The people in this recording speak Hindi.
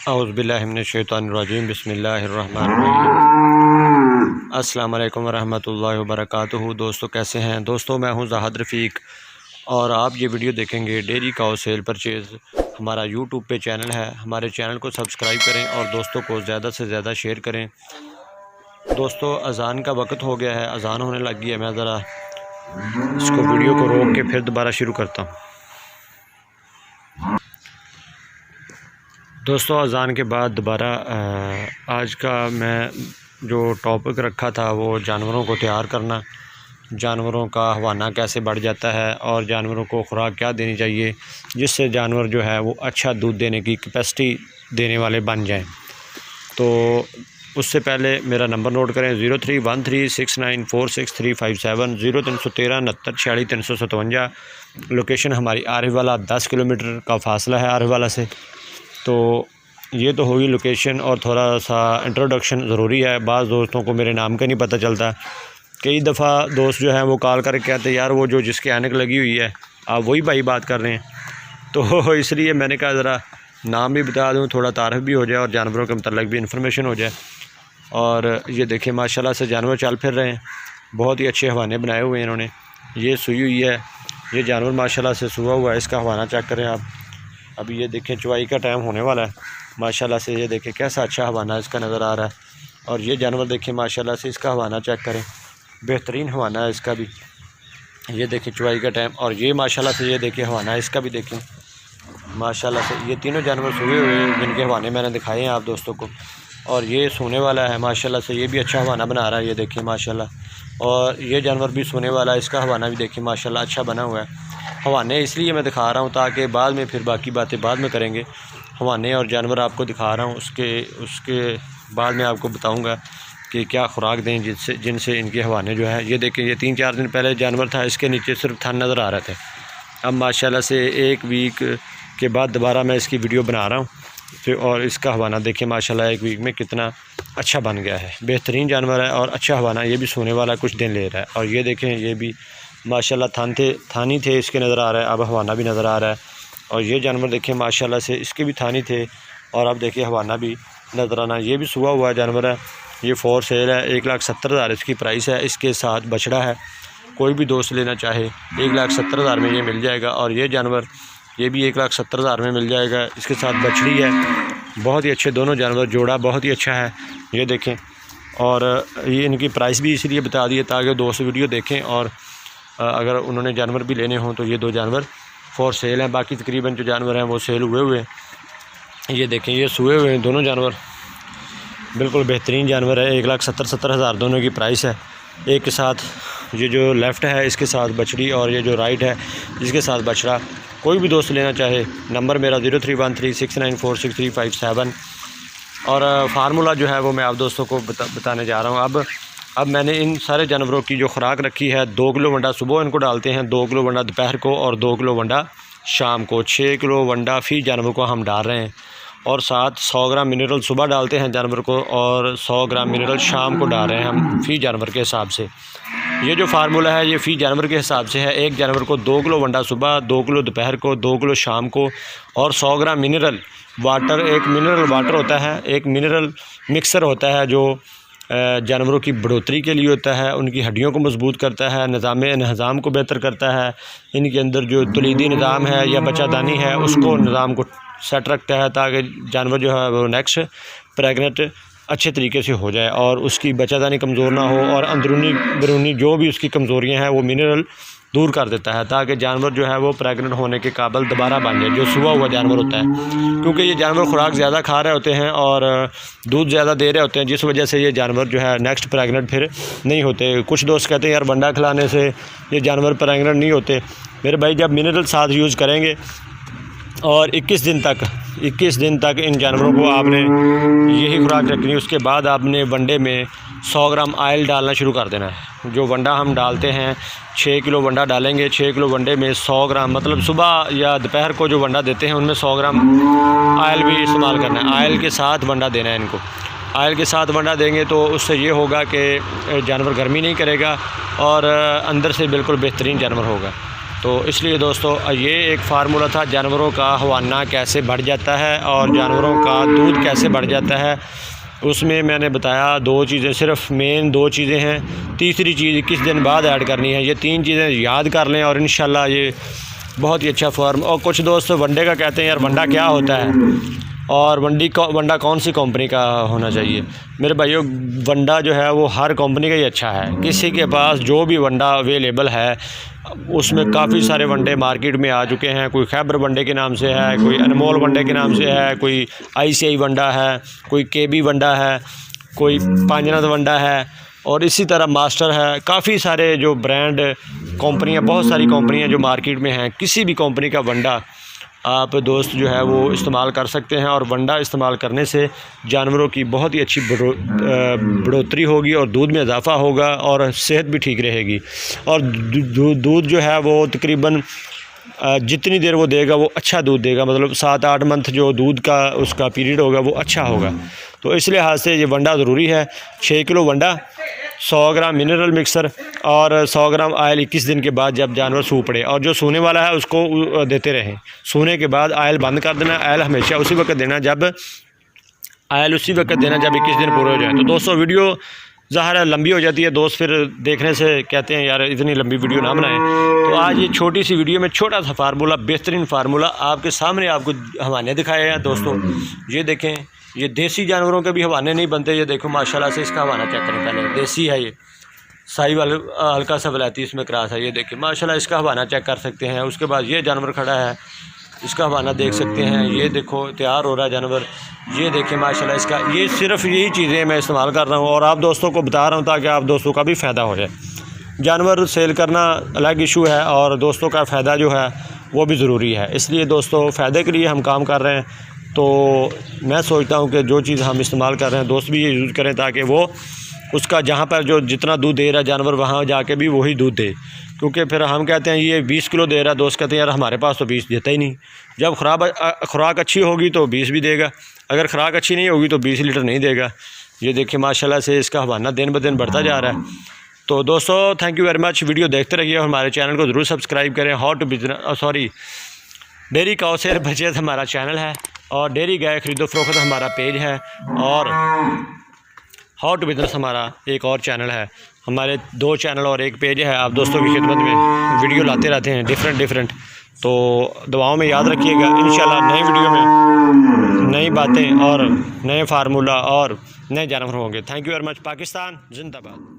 औज़ुबिल्लाहि मिनश्शैतानिर्रजीम बिस्मिल्लाहिर्रहमानिर्रहीम। अस्सलाम वालेकुम वरहमतुल्लाहि वबरकातुहू। दोस्तों कैसे हैं? दोस्तों मैं हूं ज़ाहिद रफ़ीक और आप ये वीडियो देखेंगे डेयरी काऊ सेल परचेज़। हमारा यूट्यूब पे चैनल है, हमारे चैनल को सब्सक्राइब करें और दोस्तों को ज़्यादा से ज़्यादा शेयर करें। दोस्तों अज़ान का वक्त हो गया है, अज़ान होने लगी है। मैं ज़रा इसको वीडियो को रोक के फिर दोबारा शुरू करता हूँ। दोस्तों अज़ान के बाद दोबारा आज का मैं जो टॉपिक रखा था वो जानवरों को तैयार करना, जानवरों का हवाना कैसे बढ़ जाता है और जानवरों को खुराक क्या देनी चाहिए जिससे जानवर जो है वो अच्छा दूध देने की कैपेसिटी देने वाले बन जाएं। तो उससे पहले मेरा नंबर नोट करें 0313694637 0313 69 357। लोकेशन हमारी आरिफवाला 10 किलोमीटर का फासला है आरिफवाला से। तो ये तो होगी लोकेशन और थोड़ा सा इंट्रोडक्शन ज़रूरी है। बाज़ दोस्तों को मेरे नाम का नहीं पता चलता। कई दफ़ा दोस्त जो हैं वो कॉल करके कहते हैं यार वो जो जिसके ऐनक लगी हुई है आप वही भाई बात कर रहे हैं। तो इसलिए मैंने कहा ज़रा नाम भी बता दूं, थोड़ा तारीफ़ भी हो जाए और जानवरों के मतलब भी इन्फॉर्मेशन हो जाए। और ये देखिए माशाल्लाह से जानवर चल फिर रहे हैं, बहुत ही अच्छे हवाने बनाए हुए हैं इन्होंने। ये सुई हुई है, ये जानवर माशाल्लाह से सुआ हुआ है। इसका हवाना चेक करें आप। अभी ये देखें चुवाई का टाइम होने वाला है माशाल्लाह से। ये देखें कैसा अच्छा हवाना इसका नज़र आ रहा है। और ये जानवर देखें माशाल्लाह से, इसका हवाना चेक करें, बेहतरीन हवाना है इसका भी। ये देखें चुवाई का टाइम और ये माशाल्लाह से ये देखें हवाना इसका भी देखें माशाल्लाह से। ये तीनों जानवर सोए हुए हैं जिनके हवाने मैंने दिखाए हैं आप दोस्तों को। और ये सोने वाला है माशाल्लाह से, ये भी अच्छा हवाना बना रहा है। ये देखिए माशाल्लाह। और ये जानवर भी सोने वाला है, इसका हवाना भी देखिए माशाल्लाह अच्छा बना हुआ है। हवाने इसलिए मैं दिखा रहा हूँ ताकि बाद में फिर बाकी बातें बाद में करेंगे। हवाने और जानवर आपको दिखा रहा हूँ, उसके बाद में आपको बताऊँगा कि क्या खुराक दें जिनसे इनके हवाने जो है। ये देखें ये 3-4 दिन पहले जानवर था, इसके नीचे सिर्फ थन नज़र आ रहे थे। अब माशाल्लाह से 1 वीक के बाद दोबारा मैं इसकी वीडियो बना रहा हूँ फिर। और इसका हवाना देखिए माशाल्लाह 1 वीक में कितना अच्छा बन गया है। बेहतरीन जानवर है और अच्छा हवाना। ये भी सोने वाला कुछ दिन ले रहा है। और ये देखें ये भी माशाल्लाह थानी थे इसके नज़र आ रहा है, अब हवाना भी नज़र आ रहा है। और ये जानवर देखें माशाल्लाह से, इसके भी थानी थे और अब देखिए हवाना भी नज़र आना। ये भी सुबह हुआ जानवर है। ये फॉर सेल है, 1,70,000 इसकी प्राइस है। इसके साथ बछड़ा है, कोई भी दोस्त लेना चाहे 1,70,000 में ये मिल जाएगा। और ये जानवर ये भी 1,70,000 में मिल जाएगा। इसके साथ बछड़ी है, बहुत ही अच्छे दोनों जानवर, जोड़ा बहुत ही अच्छा है। ये देखें और ये इनकी प्राइस भी इसलिए बता दी है ताकि दोस्त वीडियो देखें और अगर उन्होंने जानवर भी लेने हों तो ये 2 जानवर फॉर सेल हैं। बाकी तकरीबन जो जानवर हैं वो सेल हुए हैं। ये देखें ये सोए हुए हैं दोनों जानवर, बिल्कुल बेहतरीन जानवर है। 1,70,000 दोनों की प्राइस है। एक के साथ ये जो लेफ़्ट है इसके साथ बछड़ी और ये जो राइट है इसके साथ बछड़ा। कोई भी दोस्त लेना चाहे नंबर मेरा 0313694637। और फार्मूला जो है वो मैं आप दोस्तों को बताने जा रहा हूँ। अब मैंने इन सारे जानवरों की जो खुराक रखी है, 2 किलो वंडा सुबह इनको डालते हैं, 2 किलो वंडा दोपहर को और 2 किलो वंडा शाम को। 6 किलो वंडा फी जानवर को हम डाल रहे हैं। और साथ 100 ग्राम मिनरल सुबह डालते हैं जानवर को और 100 ग्राम मिनरल शाम को डाल रहे हैं हम फ़ी जानवर के हिसाब से। ये जो फार्मूला है ये फ़ी जानवर के हिसाब से है। एक जानवर को 2 किलो वंडा सुबह, 2 किलो दोपहर को, 2 किलो शाम को और 100 ग्राम मिनरल वाटर। एक मिनरल वाटर होता है, एक मिनरल मिक्सर होता है जो जानवरों की बढ़ोतरी के लिए होता है, उनकी हड्डियों को मजबूत करता है, निज़ाम को बेहतर करता है। इनके अंदर जो तलीदी निज़ाम है या बच्चादानी है उसको निज़ाम को सेट रखता है ताकि जानवर जो है वो नेक्स्ट प्रेगनेंट अच्छे तरीके से हो जाए और उसकी बच्चादानी कमज़ोर ना हो और अंदरूनी बैरूनी जो भी उसकी कमज़ोरियाँ हैं वो मिनरल दूर कर देता है ताकि जानवर जो है वो प्रेगनेंट होने के काबिल दोबारा बन जाए, जो सुबह हुआ जानवर होता है। क्योंकि ये जानवर खुराक ज़्यादा खा रहे होते हैं और दूध ज़्यादा दे रहे होते हैं, जिस वजह से ये जानवर जो है नेक्स्ट प्रेगनेंट फिर नहीं होते। कुछ दोस्त कहते हैं यार बंडा खिलाने से ये जानवर प्रेगनेंट नहीं होते। मेरे भाई जब मिनरल साथ यूज़ करेंगे और 21 दिन तक इन जानवरों को आपने यही खुराक रखनी है, उसके बाद आपने वनडे में 100 ग्राम ऑयल डालना शुरू कर देना है। जो वंडा हम डालते हैं 6 किलो वंडा डालेंगे, 6 किलो वनडे में 100 ग्राम मतलब सुबह या दोपहर को जो वंडा देते हैं उनमें 100 ग्राम ऑयल भी इस्तेमाल करना है। ऑयल के साथ वंडा देना है इनको। ऑयल के साथ वंडा देंगे तो उससे ये होगा कि जानवर गर्मी नहीं करेगा और अंदर से बिल्कुल बेहतरीन जानवर होगा। तो इसलिए दोस्तों ये एक फार्मूला था जानवरों का हवाना कैसे बढ़ जाता है और जानवरों का दूध कैसे बढ़ जाता है। उसमें मैंने बताया 2 चीज़ें, सिर्फ मेन 2 चीज़ें हैं। तीसरी चीज़ किस दिन बाद ऐड करनी है, ये 3 चीज़ें याद कर लें और इंशाल्लाह ये बहुत ही अच्छा फार्म। और कुछ दोस्त वनडे का कहते हैं यार वंडा क्या होता है और वंडा कौन सी कंपनी का होना चाहिए। मेरे भाइयों वंडा जो है वो हर कंपनी का ही अच्छा है। किसी के पास जो भी वंडा अवेलेबल है उसमें काफ़ी सारे वनडे मार्केट में आ चुके हैं। कोई खैबर वनडे के नाम से है, कोई अनमोल वनडे के नाम से है, कोई ICI वंडा है, कोई KB वंडा है, कोई पांजनाथ वंडा है और इसी तरह मास्टर है। काफ़ी सारे जो ब्रांड कंपनियां, बहुत सारी कंपनियां जो मार्केट में हैं, किसी भी कंपनी का वंडा आप दोस्त जो है वो इस्तेमाल कर सकते हैं। और वंडा इस्तेमाल करने से जानवरों की बहुत ही अच्छी बढ़ोतरी होगी और दूध में इजाफ़ा होगा और सेहत भी ठीक रहेगी। और दूध जो है वो तकरीबन जितनी देर वो देगा वो अच्छा दूध देगा, मतलब 7-8 मंथ जो दूध का उसका पीरियड होगा वो अच्छा होगा। तो इस लिहाज से ये वंडा ज़रूरी है। 6 किलो वंडा, 100 ग्राम मिनरल मिक्सर और 100 ग्राम आयल 21 दिन के बाद जब जानवर सूख पड़े। और जो सूने वाला है उसको देते रहें। सूने के बाद आयल बंद कर देना। आयल हमेशा उसी वक्त देना जब 21 दिन पूरे हो जाए। तो दोस्तों वीडियो ज़ाहिर है लंबी हो जाती है, दोस्त फिर देखने से कहते हैं यार इतनी लंबी वीडियो ना बनाएं। तो आज ये छोटी सी वीडियो में छोटा सा फार्मूला, बेहतरीन फार्मूला आपके सामने आपको हवाने दिखाए हैं। दोस्तों ये देखें, ये देसी जानवरों के भी हवाने नहीं बनते। ये देखो माशाल्लाह से इसका हवाना चेक करें, पहले देसी है ये, साहिवाल हल्का सा वलायती इसमें क्रॉस है। ये देखिए माशाल्लाह इसका हवाना चेक कर सकते हैं। उसके बाद ये जानवर खड़ा है, इसका हवाना देख सकते हैं। ये देखो तैयार हो रहा है जानवर, ये देखिए माशाल्लाह इसका। ये सिर्फ यही चीज़ें मैं इस्तेमाल कर रहा हूँ और आप दोस्तों को बता रहा हूँ ताकि आप दोस्तों का भी फ़ायदा हो जाए। जानवर सेल करना अलग इशू है और दोस्तों का फ़ायदा जो है वो भी ज़रूरी है। इसलिए दोस्तों फ़ायदे के लिए हम काम कर रहे हैं। तो मैं सोचता हूँ कि जो चीज़ हम इस्तेमाल कर रहे हैं दोस्त भी ये यूज़ करें ताकि वो उसका जहाँ पर जो जितना दूध दे रहा है जानवर वहाँ जाके भी वही दूध दे। क्योंकि फिर हम कहते हैं ये 20 किलो दे रहा है, दोस्त कहते हैं यार हमारे पास तो 20 देता ही नहीं। जब खुराक अच्छी होगी तो 20 भी देगा, अगर खुराक अच्छी नहीं होगी तो 20 लीटर नहीं देगा। ये देखिए माशाल्लाह से इसका हवाना दिन ब दिन बढ़ता जा रहा है। तो दोस्तों thank you very much. Video देखते रहिए और हमारे चैनल को ज़रूर सब्सक्राइब करें। डेयरी काऊ से बचत हमारा चैनल है और डेयरी गाय खरीदो फरोख्त हमारा पेज है और हाउ टू बिजनेस हमारा एक और चैनल है। हमारे 2 चैनल और 1 पेज है। आप दोस्तों की खिदमत में वीडियो लाते रहते हैं डिफरेंट। तो दुआओं में याद रखिएगा। इंशाल्लाह नई वीडियो में नई बातें और नए फार्मूला और नए जानवर होंगे। Thank you very much. Pakistan जिंदाबाद।